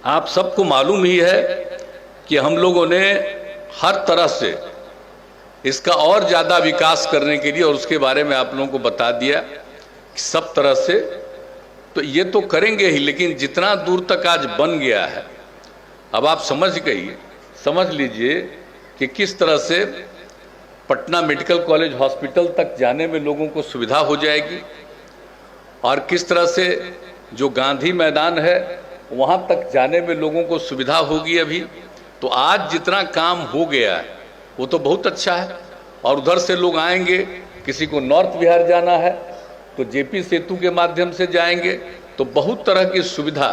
आप सबको मालूम ही है कि हम लोगों ने हर तरह से इसका और ज़्यादा विकास करने के लिए, और उसके बारे में आप लोगों को बता दिया कि सब तरह से तो ये तो करेंगे ही, लेकिन जितना दूर तक आज बन गया है, अब आप समझ लीजिए कि किस तरह से पटना मेडिकल कॉलेज हॉस्पिटल तक जाने में लोगों को सुविधा हो जाएगी, और किस तरह से जो गांधी मैदान है वहाँ तक जाने में लोगों को सुविधा होगी। अभी तो आज जितना काम हो गया है वो तो बहुत अच्छा है, और उधर से लोग आएंगे, किसी को नॉर्थ बिहार जाना है तो जेपी सेतु के माध्यम से जाएंगे, तो बहुत तरह की सुविधा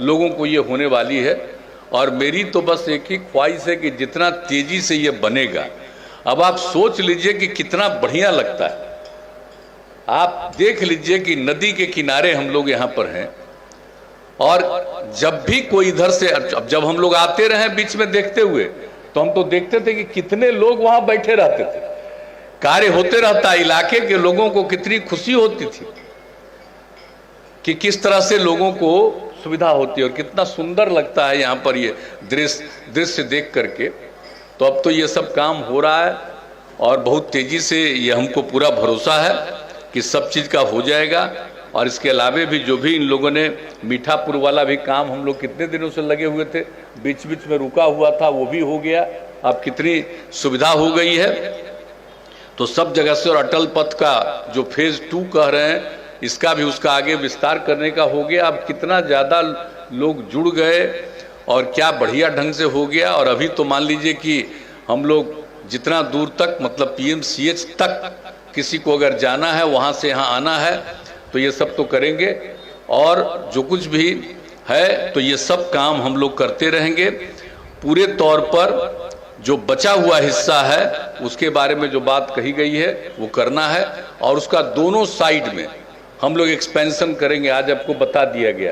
लोगों को ये होने वाली है। और मेरी तो बस एक ही ख्वाहिश है कि जितना तेजी से ये बनेगा, अब आप सोच लीजिए कि कितना बढ़िया लगता है। आप देख लीजिए कि नदी के किनारे हम लोग यहाँ पर हैं, और जब भी कोई इधर से, जब हम लोग आते रहे बीच में देखते हुए, तो हम तो देखते थे कि कितने लोग वहां बैठे रहते थे, कार्य होते रहता, इलाके के लोगों को कितनी खुशी होती थी कि किस तरह से लोगों को सुविधा होती है, और कितना सुंदर लगता है यहाँ पर ये दृश्य देख करके। तो अब तो ये सब काम हो रहा है, और बहुत तेजी से ये हमको पूरा भरोसा है कि सब चीज़ का हो जाएगा। और इसके अलावे भी जो भी इन लोगों ने मीठापुर वाला भी काम हम लोग कितने दिनों से लगे हुए थे, बीच बीच में रुका हुआ था, वो भी हो गया। अब कितनी सुविधा हो गई है, तो सब जगह से। और अटल पथ का जो फेज 2 कह रहे हैं, इसका भी उसका आगे विस्तार करने का हो गया। अब कितना ज़्यादा लोग जुड़ गए और क्या बढ़िया ढंग से हो गया। और अभी तो मान लीजिए कि हम लोग जितना दूर तक, मतलब PMCH तक किसी को अगर जाना है, वहाँ से यहाँ आना है, तो ये सब तो करेंगे। और जो कुछ भी है तो ये सब काम हम लोग करते रहेंगे। पूरे तौर पर जो बचा हुआ हिस्सा है उसके बारे में जो बात कही गई है वो करना है, और उसका दोनों साइड में हम लोग एक्सपेंशन करेंगे। आज आपको बता दिया गया,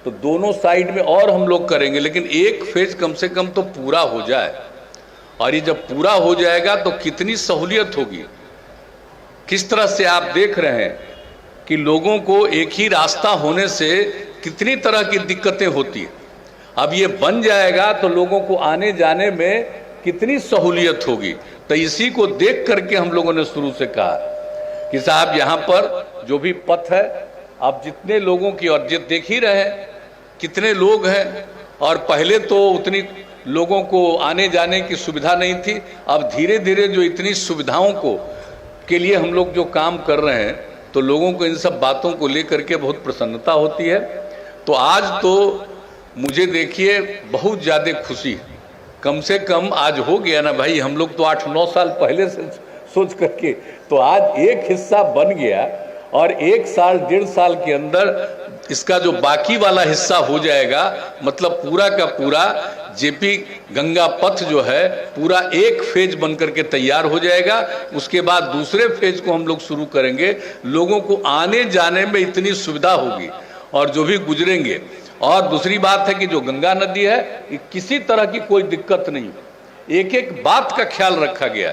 तो दोनों साइड में और हम लोग करेंगे, लेकिन एक फेज कम से कम तो पूरा हो जाए। और ये जब पूरा हो जाएगा तो कितनी सहूलियत होगी। किस तरह से आप देख रहे हैं कि लोगों को एक ही रास्ता होने से कितनी तरह की दिक्कतें होती है। अब ये बन जाएगा तो लोगों को आने जाने में कितनी सहूलियत होगी। तो इसी को देख करके हम लोगों ने शुरू से कहा कि साहब यहाँ पर जो भी पथ है, अब जितने लोगों की, और देख ही रहे हैं कितने लोग हैं, और पहले तो उतनी लोगों को आने जाने की सुविधा नहीं थी। अब धीरे धीरे जो इतनी सुविधाओं को के लिए हम लोग जो काम कर रहे हैं, तो लोगों को इन सब बातों को लेकर के बहुत प्रसन्नता होती है। तो आज तो मुझे देखिए बहुत ज़्यादा खुशी है। कम से कम आज हो गया ना भाई, हम लोग तो 8-9 साल पहले से सोच करके, तो आज एक हिस्सा बन गया, और 1 साल 1.5 साल के अंदर इसका जो बाकी वाला हिस्सा हो जाएगा, मतलब पूरा का पूरा जेपी गंगा पथ जो है पूरा एक फेज बनकर के तैयार हो जाएगा। उसके बाद दूसरे फेज को हम लोग शुरू करेंगे। लोगों को आने जाने में इतनी सुविधा होगी, और जो भी गुजरेंगे। और दूसरी बात है कि जो गंगा नदी है, किसी तरह की कोई दिक्कत नहीं, एक एक बात का ख्याल रखा गया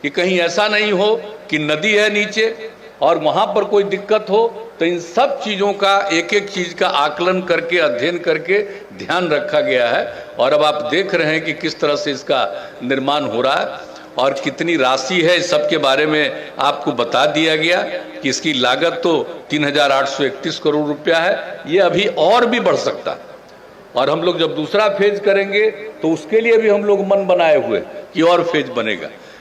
कि कहीं ऐसा नहीं हो कि नदी है नीचे और वहां पर कोई दिक्कत हो। तो इन सब चीज़ों का, एक एक चीज़ का आकलन करके, अध्ययन करके ध्यान रखा गया है। और अब आप देख रहे हैं कि किस तरह से इसका निर्माण हो रहा है, और कितनी राशि है, इस सब के बारे में आपको बता दिया गया कि इसकी लागत तो 3,831 करोड़ रुपया है। ये अभी और भी बढ़ सकता है, और हम लोग जब दूसरा फेज करेंगे तो उसके लिए भी हम लोग मन बनाए हुए कि और फेज बनेगा।